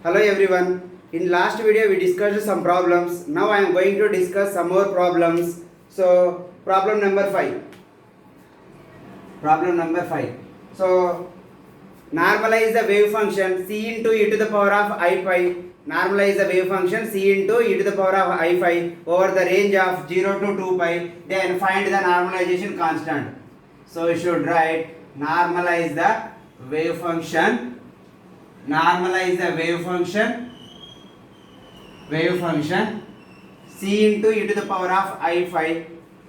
Hello everyone. In last video we discussed some problems. Now I am going to discuss some more problems. So problem number 5. Problem number 5. So normalize the wave function c into e to the power of I phi. Normalize the wave function c into e to the power of I phi over the range of 0 to 2 pi. Then find the normalization constant. So you should write normalize the wave function. Normalize the wave function c into e to the power of I phi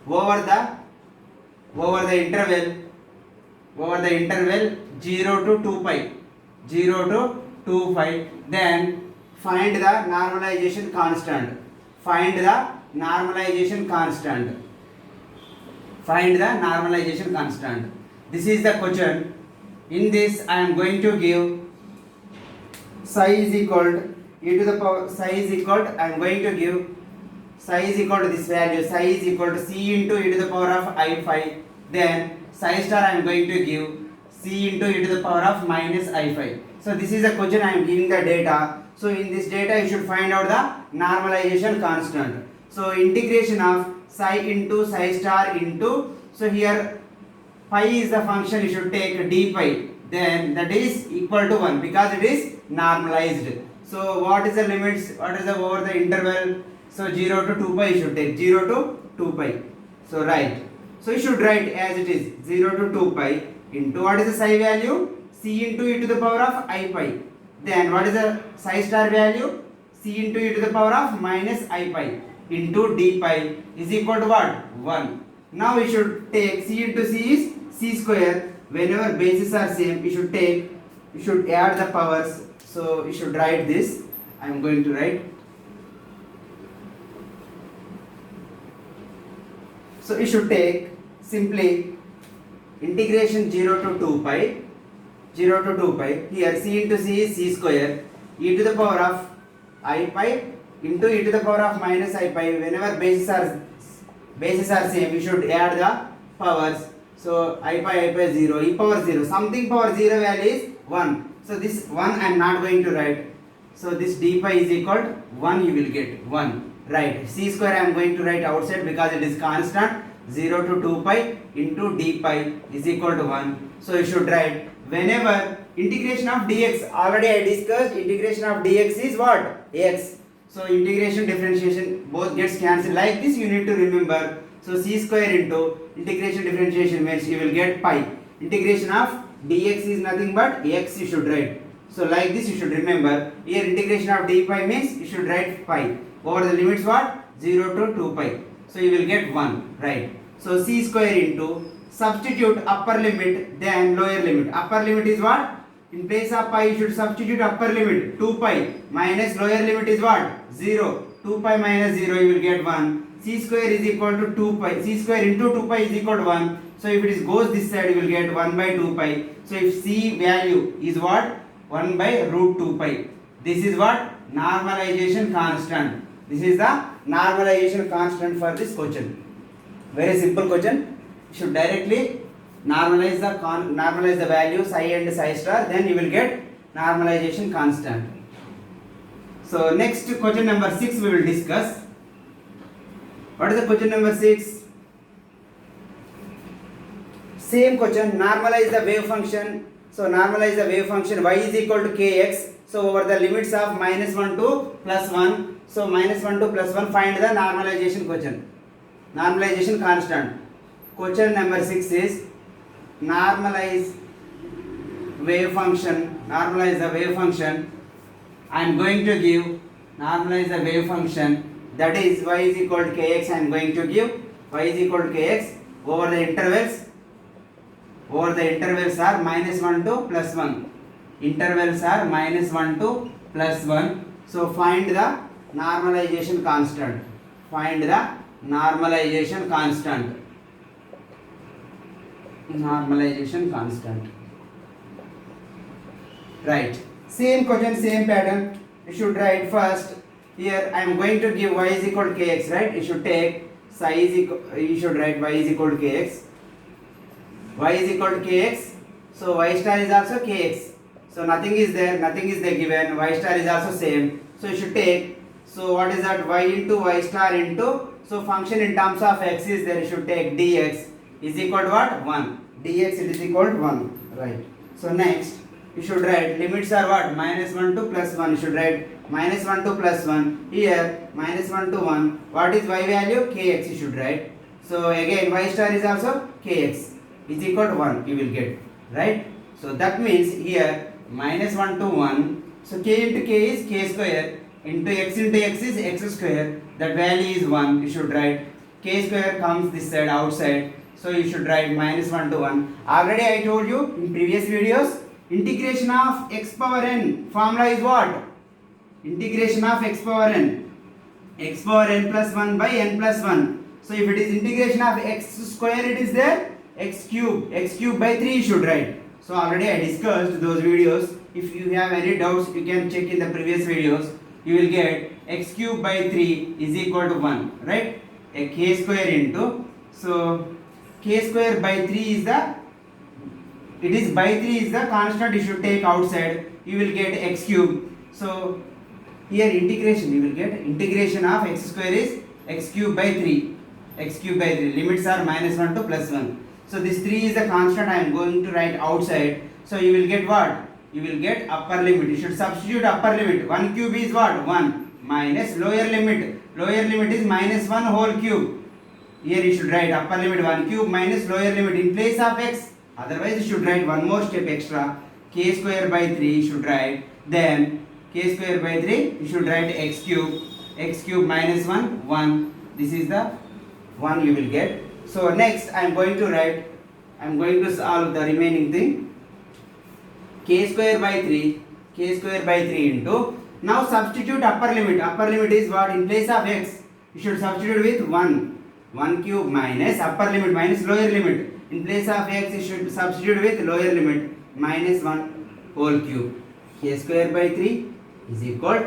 over the interval 0 to 2 pi, then find the normalization constant. Find the normalization constant. This is the question. In this I am going to give psi is equal to e to the power psi is equal to, I am going to give psi is equal to this value, psi is equal to c into e to the power of I phi, then psi star I am going to give c into e to the power of minus I phi. So this is a question I am giving the data. So in this data you should find out the normalization constant. So integration of psi into psi star into, so here phi is the function, you should take d pi, then that is equal to 1 because it is normalized. So what is the limits, what is the over the interval? So 0 to 2 pi you should take 0 to 2 pi. So right, so you should write as it is 0 to 2 pi into what is the psi value, c into e to the power of I pi, then what is the psi star value, c into e to the power of minus I pi into d pi is equal to what, 1. Now we should take c into c is c square. Whenever bases are same, you should add the powers. So you should write this. I am going to write. So you should take simply integration 0 to 2 pi, here c into c is c square, e to the power of I pi into e to the power of minus I pi. Whenever bases are same, you should add the powers. So I pi 0, e power 0, something power 0 value is 1. So this 1 I am not going to write. So this d pi is equal to 1, you will get 1. Right, c square I am going to write outside because it is constant. 0 to 2 pi into d pi is equal to 1. So you should write whenever integration of dx, already I discussed integration of dx is what, x. So integration differentiation both gets cancelled. Like this you need to remember. So c square into integration differentiation means you will get pi. Integration of dx is nothing but x, you should write. So like this you should remember. Here integration of d pi means you should write pi. Over the limits what? 0 to 2 pi. So you will get 1, right? So c square into, substitute upper limit then lower limit. Upper limit is what? In place of pi you should substitute upper limit 2 pi minus lower limit is what? 0. 2 pi minus 0 you will get 1. C square is equal to 2 pi. C square into 2 pi is equal to 1. So if it is goes this side you will get 1 by 2 pi. So if C value is what? 1 by root 2 pi. This is what? Normalization constant. This is the normalization constant for this question. Very simple question. You should directly normalize the value psi and psi star, then you will get normalization constant. So next question number 6 we will discuss. What is the question number 6? Same question, normalize the wave function. So normalize the wave function y is equal to kx. So over the limits of minus 1 to plus 1. So minus 1 to plus 1, find the normalization constant. Question number 6 is normalize the wave function. I am going to give normalize the wave function, that is y is equal to kx. I am going to give y is equal to kx over the intervals. Are minus 1 to plus 1. Intervals are minus 1 to plus 1. So find the normalization constant. Right. Same question, same pattern. You should write first. Here I am going to give y is equal to kx, right? You should take psi is equal, you should write y is equal to kx. Y is equal to kx. So y star is also kx. So nothing is there, nothing is there given. Y star is also same. So you should take. So what is that? Y into y star into. So function in terms of x is there. You should take dx is equal to what? 1. Dx it is equal to 1. Right. So next you should write limits are what? Minus 1 to plus 1. You should write minus 1 to plus 1. Here minus 1 to 1. What is y value? Kx you should write. So again y star is also kx is equal to 1 you will get. Right. So that means here minus 1 to 1. So k into k is k square into x is x square. That value is 1. You should write k square comes this side outside. So you should write minus 1 to 1. Already I told you in previous videos, integration of x power n formula is what? Integration of x power n plus 1 by n plus 1. So if it is integration of x square, it is there x cube by 3 you should write. So already I discussed those videos. If you have any doubts, you can check in the previous videos. You will get x cube by 3 is equal to 1, right? A k square into, so k square by 3 is the, it is by 3 is the constant you should take outside. You will get x cube. So here integration, you will get integration of x square is x cube by 3. X cube by 3. Limits are minus 1 to plus 1. So this 3 is the constant I am going to write outside. So you will get what? You will get upper limit. You should substitute upper limit. 1 cube is what? 1 minus lower limit. Lower limit is minus 1 whole cube. Here you should write upper limit 1 cube minus lower limit in place of x. Otherwise you should write one more step extra. K square by 3 you should write. Then k square by 3 you should write x cube. X cube minus 1 1. This is the 1 you will get. So next I am going to write. I am going to solve the remaining thing. K square by 3 into, now substitute upper limit. Upper limit is what? In place of x you should substitute with 1 cube minus upper limit minus lower limit. In place of x you should substitute with lower limit minus 1 whole cube. K square by 3 is equal,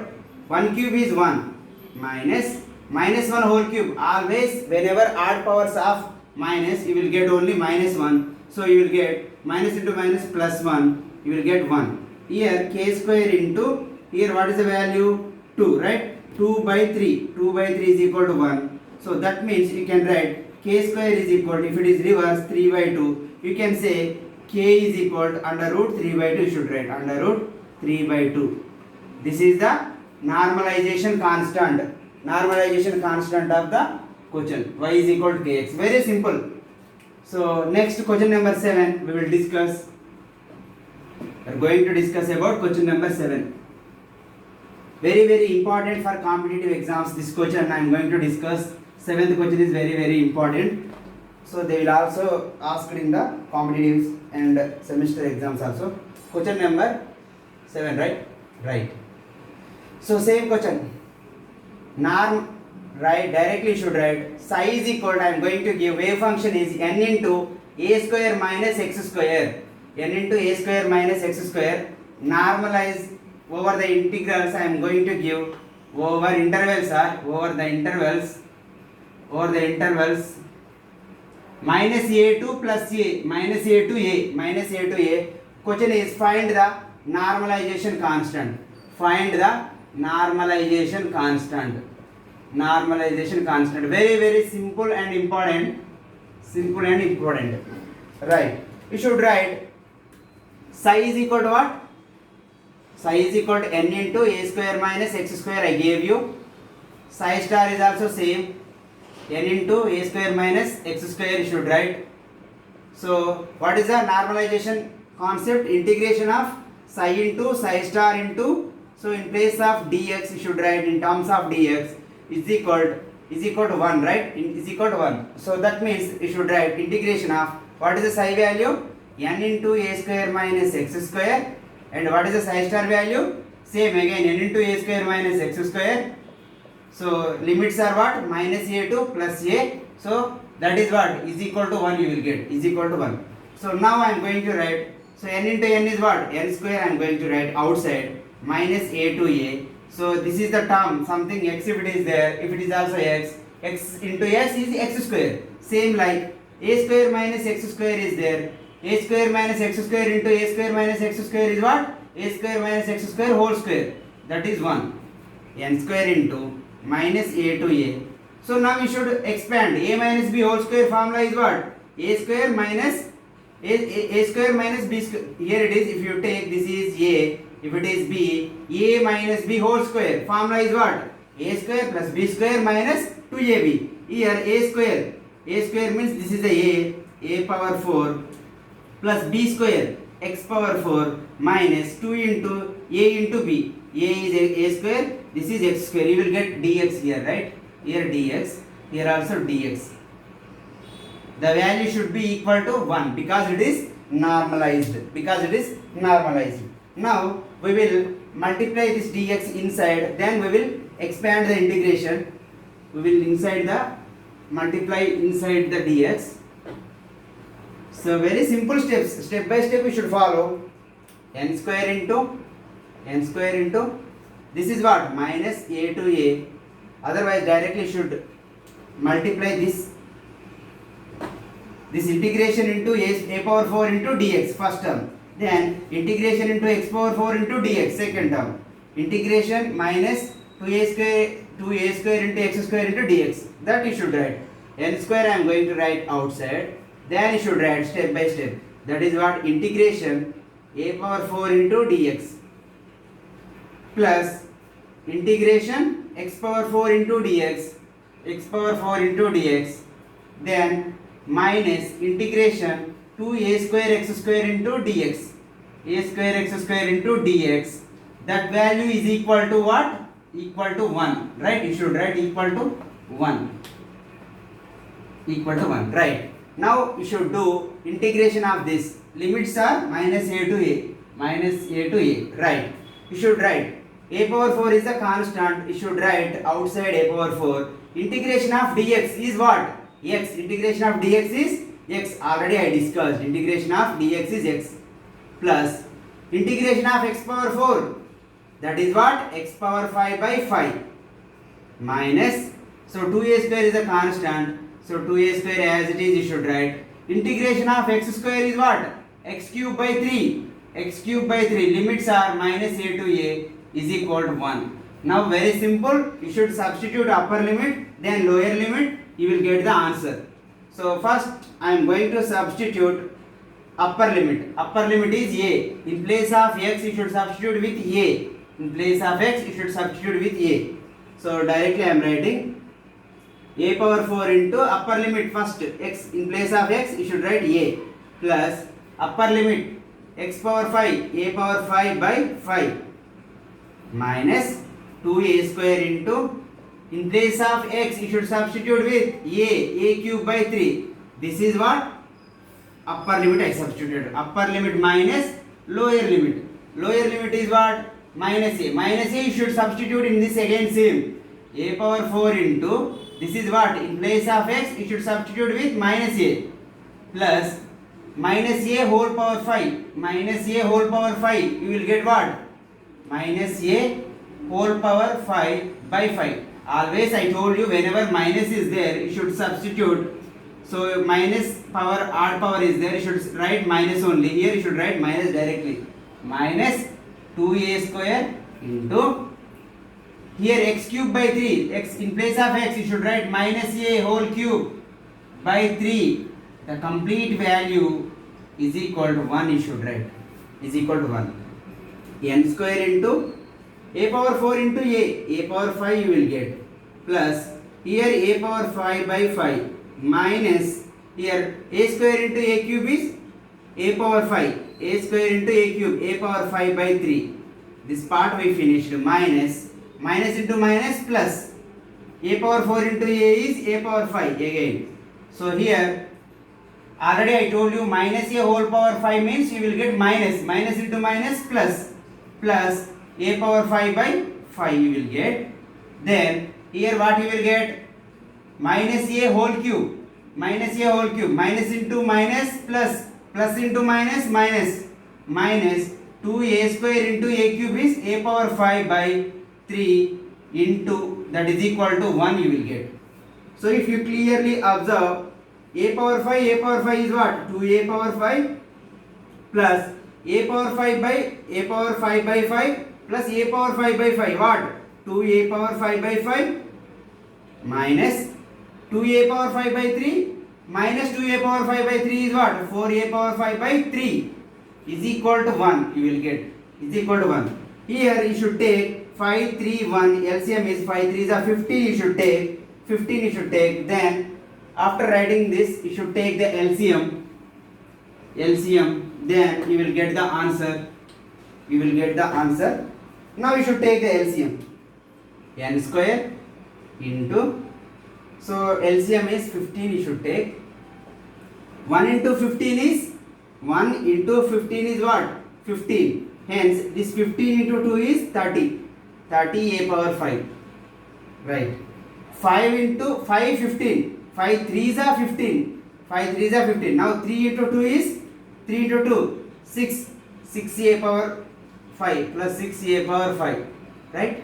1 cube is 1 minus 1 whole cube. Always whenever odd powers of minus you will get only minus 1. So you will get minus into minus plus 1. You will get 1. Here k square into, here what is the value? 2, right? 2 by 3. 2 by 3 is equal to 1. So that means you can write k square is equal to, if it is reverse 3 by 2, you can say k is equal to under root 3 by 2. You should write under root 3 by 2. This is the normalization constant. Normalization constant of the question. Y is equal to kx. Very simple. So next question number 7 we will discuss. We are going to discuss about question number 7. Very important for competitive exams. This question I am going to discuss. 7th question is very important. So they will also ask in the competitive and semester exams also. Question number 7, right? Right. So same question. Norm, right? Directly should write psi is equal to, I am going to give wave function is n into a square minus x square. N into a square minus x square. Normalize over the integrals I am going to give over intervals minus a to plus a, minus a to a. Question is find the normalization constant. Find the normalization constant. Very simple and important. Right. You should write psi is equal to what? Psi is equal to n into a square minus x square I gave you. Psi star is also same. N into a square minus x square you should write. So what is the normalization concept? Integration of psi into psi star into, so in place of dx you should write in terms of dx is equal to 1, right? Is equal to 1. So that means you should write integration of, what is the psi value? N into a square minus x square, and what is the psi star value? Same again, n into a square minus x square. So limits are what? Minus a to plus a. So that is what? Is equal to 1 you will get. Is equal to 1. So now I am going to write. So n into n is what? N square I am going to write outside minus a to a. So this is the term, something x if it is there, if it is also x, x into x is x square. Same like a square minus x square is there. A square minus x square into a square minus x square is what? a square minus x square whole square, that is 1. N square into minus a to a. So now we should expand. A minus b whole square formula is what? A square minus a square minus b square. Here it is. If you take this is a, if it is b, a minus b whole square formula is what? A square plus b square minus 2ab. Here a square means this is the a power 4 plus b square x power 4 minus 2 into a into b. A is a square, this is x square. You will get dx here, right? Here dx, here also dx. The value should be equal to 1 because it is normalized. Now we will multiply this dx inside, then we will expand the integration. We will multiply inside the dx. So very simple steps, step by step we should follow. N square into this is what? Minus a to a. Otherwise directly should multiply this integration into a power 4 into dx first term. Then integration into x power 4 into dx second term. Integration minus 2a square into x square into dx. That you should write. N square I am going to write outside. Then you should write step by step. That is what? Integration a power 4 into dx plus integration x power 4 into dx, then minus integration 2a square x square into dx, that value is equal to what? Equal to 1, right? You should write equal to 1, right? Now you should do integration of this. Limits are minus a to a, right? You should write a power 4 is a constant. You should write outside a power 4. Integration of dx is what? X. Integration of dx is x. Already I discussed. Integration of dx is x. Plus integration of x power 4. That is what? X power 5 by 5. Minus. So 2a square is a constant. So 2a square as it is you should write. Integration of x square is what? X cube by 3. Limits are minus a to a is equal to 1. Now very simple. You should substitute upper limit, then lower limit. You will get the answer. So first I am going to substitute upper limit. Upper limit is a. In place of x you should substitute with a. So directly I am writing a power 4 into upper limit first. X in place of x you should write a plus upper limit x power 5, a power 5 by 5 minus 2a square into, in place of x you should substitute with a cube by 3. This is what? Upper limit I substituted. Upper limit minus lower limit. Lower limit is what? Minus a. Minus a you should substitute in this again same. A power 4 into, this is what? In place of x you should substitute with minus a plus minus a whole power 5. You will get what? Minus a whole power 5 by 5. Always I told you whenever minus is there you should substitute. So minus power, odd power is there, you should write minus only. Here you should write minus directly. Minus 2a square into, here x cube by 3. X in place of x you should write minus a whole cube by 3. The complete value is equal to 1 you should write. Is equal to 1. N square into a power 4 into a power 5 you will get, plus here a power 5 by 5 minus here a square into a cube is a power 5, a square into a cube, a power 5 by 3. This part we finished. Minus into minus plus a power 4 into a is a power 5 again. So here already I told you minus a whole power 5 means you will get minus into minus plus a power 5 by 5 you will get. Then here what you will get? Minus a whole cube. Minus into minus plus into minus 2a square into a cube is a power 5 by 3 into, that is equal to 1 you will get. So if you clearly observe, a power 5 is what? 2a power 5 plus a power 5 by a power 5 by 5 plus a power 5 by 5. What? 2a power 5 by 5 minus 2a power 5 by 3 minus 2a power 5 by 3 is what? 4a power 5 by 3 is equal to 1. You will get is equal to 1. Here you should take 5, 3, 1. LCM is 5, 3 is 15. You should take 15. You should take. Then after writing this, you should take the LCM. Then you will get the answer. You will get the answer. Now you should take the LCM. N square into. So LCM is 15. You should take. 1 into 15 is 1 into 15 is what? 15. Hence this 15 into 2 is 30. 30 a power 5. Right. 5 into 5 15. 5 3s are 15. 5 3s are 15. Now 3 into 2 is 3 into 2 6. 6 a power 5 plus 6 a power 5. Right.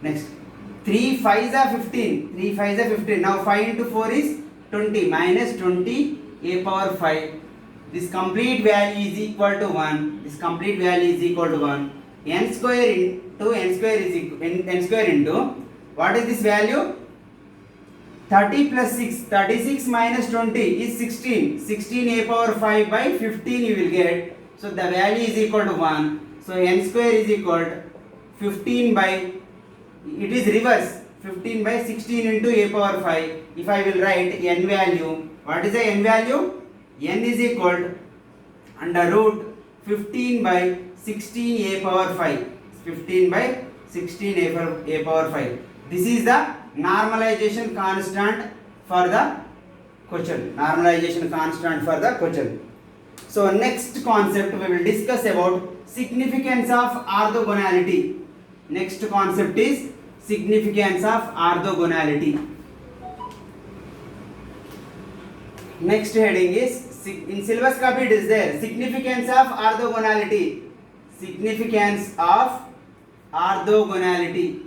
Next 3 5s are 15. 3 5s are 15. Now 5 into 4 is 20 minus 20 a power 5. This complete value is equal to 1. This complete value is equal to 1. N square into n square is equal n square into what is this value? 30 plus 6. 36 minus 20 is 16. 16 a power 5 by 15 you will get. So the value is equal to 1. So n square is equal to 15 by, it is reverse, 15 by 16 into a power 5. If I will write n value, what is the n value? N is equal to under root 15 by 16 a power 5. 15 by 16 a power 5. This is the normalization constant for the question. Normalization constant for the question. So next concept we will discuss about significance of orthogonality. Next concept is significance of orthogonality. Next heading is, in syllabus copy it is there, significance of orthogonality. Significance of orthogonality.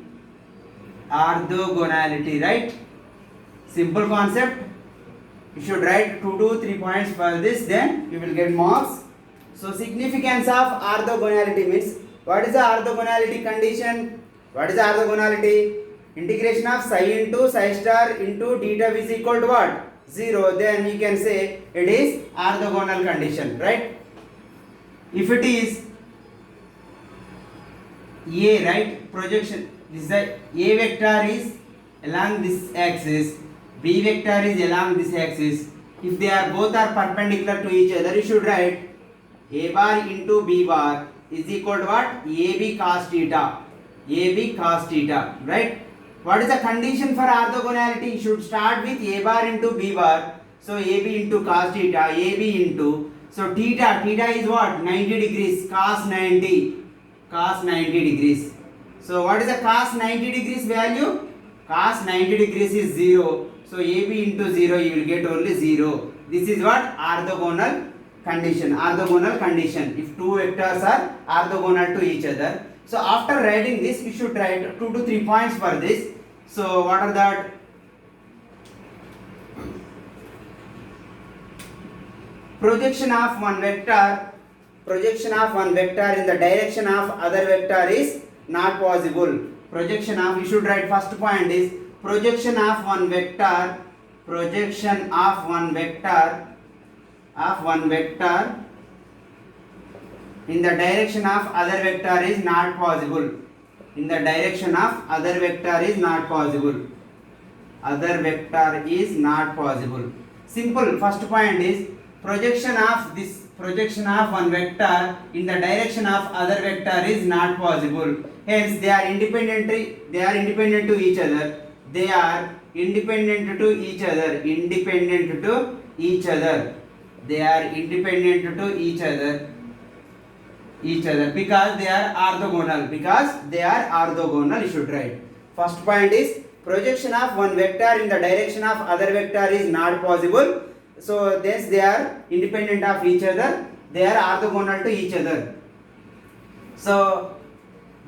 Orthogonality, right? Simple concept. You should write 2 to 3 points for this, then you will get marks. So significance of orthogonality means, what is the orthogonality condition? What is the orthogonality? Integration of psi into psi star into d eta is equal to what? 0. Then you can say it is orthogonal condition, right? If it is A, right, projection, this is the A vector is along this axis, B vector is along this axis. If they are both are perpendicular to each other, you should write A bar into B bar is equal to what? AB cos theta. AB cos theta, right? What is the condition for orthogonality? You should start with A bar into B bar. So AB into cos theta, AB into, so theta is what? 90 degrees, cos 90 degrees. So what is the cos 90 degrees value? Cos 90 degrees is 0. So AB into 0 you will get only 0. This is what? Orthogonal condition. Orthogonal condition. If two vectors are orthogonal to each other. So after writing this, you should write 2 to 3 points for this. So what are that? Projection of one vector in the direction of other vector is not possible. Projection of, you should write first point is projection of one vector in the direction of other vector is not possible. In the direction of other vector is not possible. Other vector is not possible. Simple. First point is projection of one vector in the direction of other vector is not possible. Hence they are independent to each other. They are independent to each other. They are independent to each other because they are orthogonal. You should write. First point is projection of one vector in the direction of other vector is not possible. So thus they are independent of each other. They are orthogonal to each other. So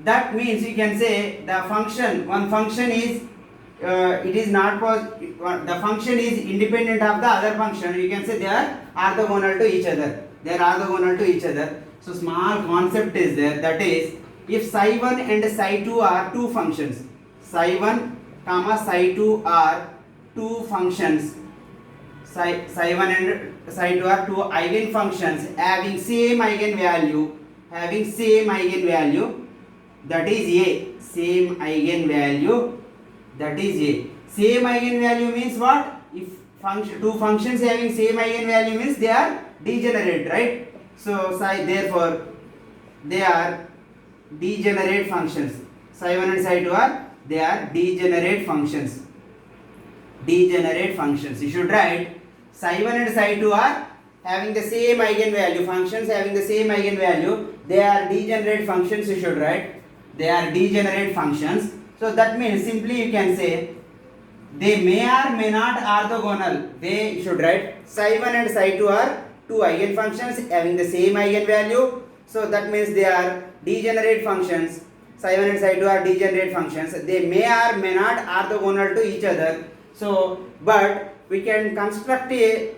that means you can say the function is the function is independent of the other function. You can say they are orthogonal to each other. So small concept is there, that is, if psi 1 and psi 2 are two functions, psi 1 comma psi 2 are two functions, psi 1 and psi 2 are two eigenfunctions having same eigenvalue, that is A. Same eigenvalue, that is A. Same eigenvalue means what? If two functions having same eigenvalue means they are degenerate, right? So therefore they are degenerate functions. Psi 1 and psi 2 are, they are degenerate functions. Degenerate functions. You should write psi 1 and psi 2 are having the same eigenvalue, functions having the same eigenvalue, they are degenerate functions. You should write they are degenerate functions. So that means simply you can say they may or may not orthogonal. They should write psi 1 and psi 2 are two eigenfunctions having the same eigenvalue. So that means they are degenerate functions. Psi 1 and psi 2 are degenerate functions. They may or may not orthogonal to each other. So, but we can construct a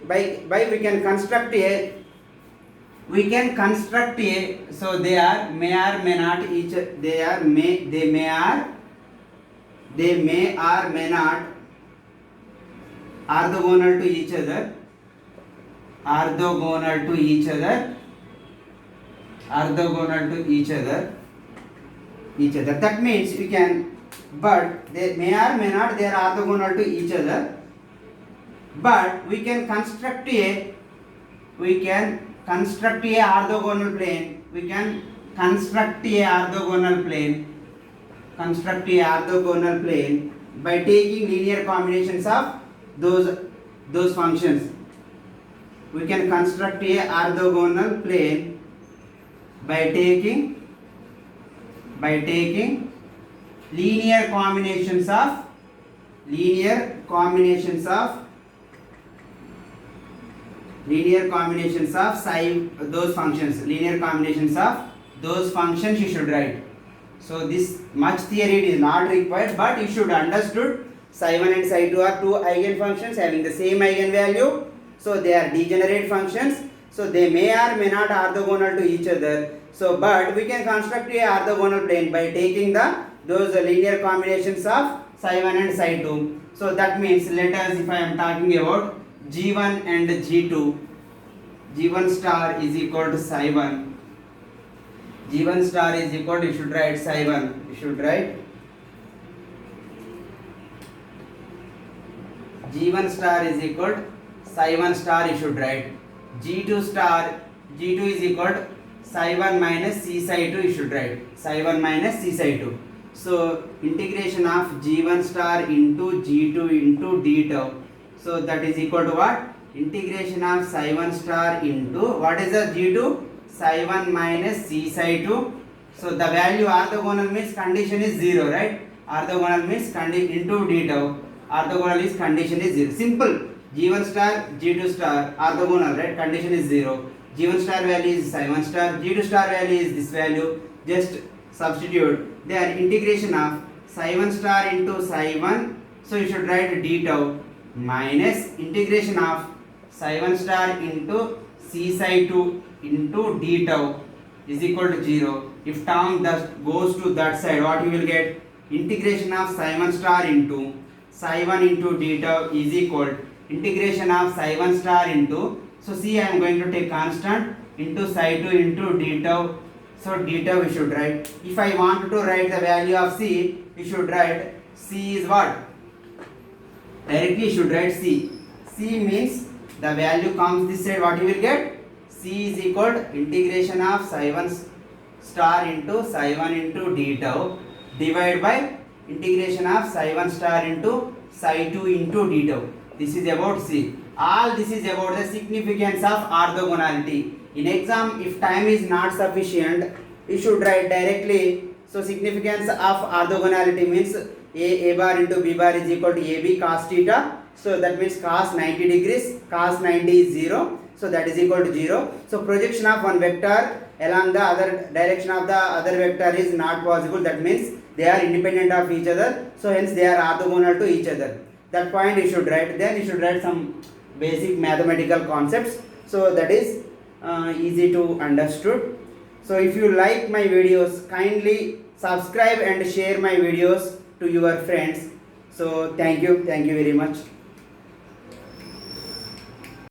so they are may or may not each, they may or may not orthogonal to each other, that means we can, but they may or may not, they are orthogonal to each other, but we can construct a orthogonal plane, by taking linear combinations of those functions. We can construct a orthogonal plane by taking linear combinations of those functions you should write. So this much theory is not required, but you should understood psi 1 and psi 2 are two eigenfunctions having the same eigenvalue. So they are degenerate functions. So they may or may not orthogonal to each other. So but we can construct a orthogonal plane by taking those linear combinations of psi 1 and psi 2. So that means, let us, if I am talking about G1 and G2, G1 star is equal to psi 1. G1 star is equal to, you should write psi 1. You should write G1 star is equal to psi 1 star. You should write G2 star, G2 is equal to psi 1 minus c psi 2. You should write psi 1 minus c psi 2. So integration of G1 star into G2 into d tau. So that is equal to what? Integration of psi 1 star into, what is the G2? Psi 1 minus c psi 2. So the value orthogonal means condition is 0, right? Orthogonal means into d tau. Orthogonal is condition is 0. Simple. G1 star, G2 star, orthogonal, right? Condition is 0. G1 star value is psi 1 star, G2 star value is this value. Just substitute. Then integration of psi 1 star into psi 1. So you should write d tau minus integration of psi 1 star into c psi 2 into d tau is equal to 0. If term thus goes to that side, what you will get? Integration of psi 1 star into psi 1 into d tau is equal integration of psi 1 star into, so see, I am going to take constant into psi 2 into d tau. So d tau we should write. If I want to write the value of c, you should write c is what? Directly you should write c. C means the value comes this side, what you will get? C is equal to integration of psi 1 star into psi 1 into d tau divided by integration of psi 1 star into psi 2 into d tau. This is about C. All this is about the significance of orthogonality. In exam, if time is not sufficient, you should write directly. So significance of orthogonality means a bar into b bar is equal to ab cos theta. So that means cos 90 degrees, cos 90 is 0. So that is equal to 0. So projection of one vector along the other direction of the other vector is not possible. That means they are independent of each other. So hence they are orthogonal to each other. That point you should write. Then you should write some basic mathematical concepts. So that is easy to understood. So if you like my videos, kindly subscribe and share my videos to your friends. So thank you very much.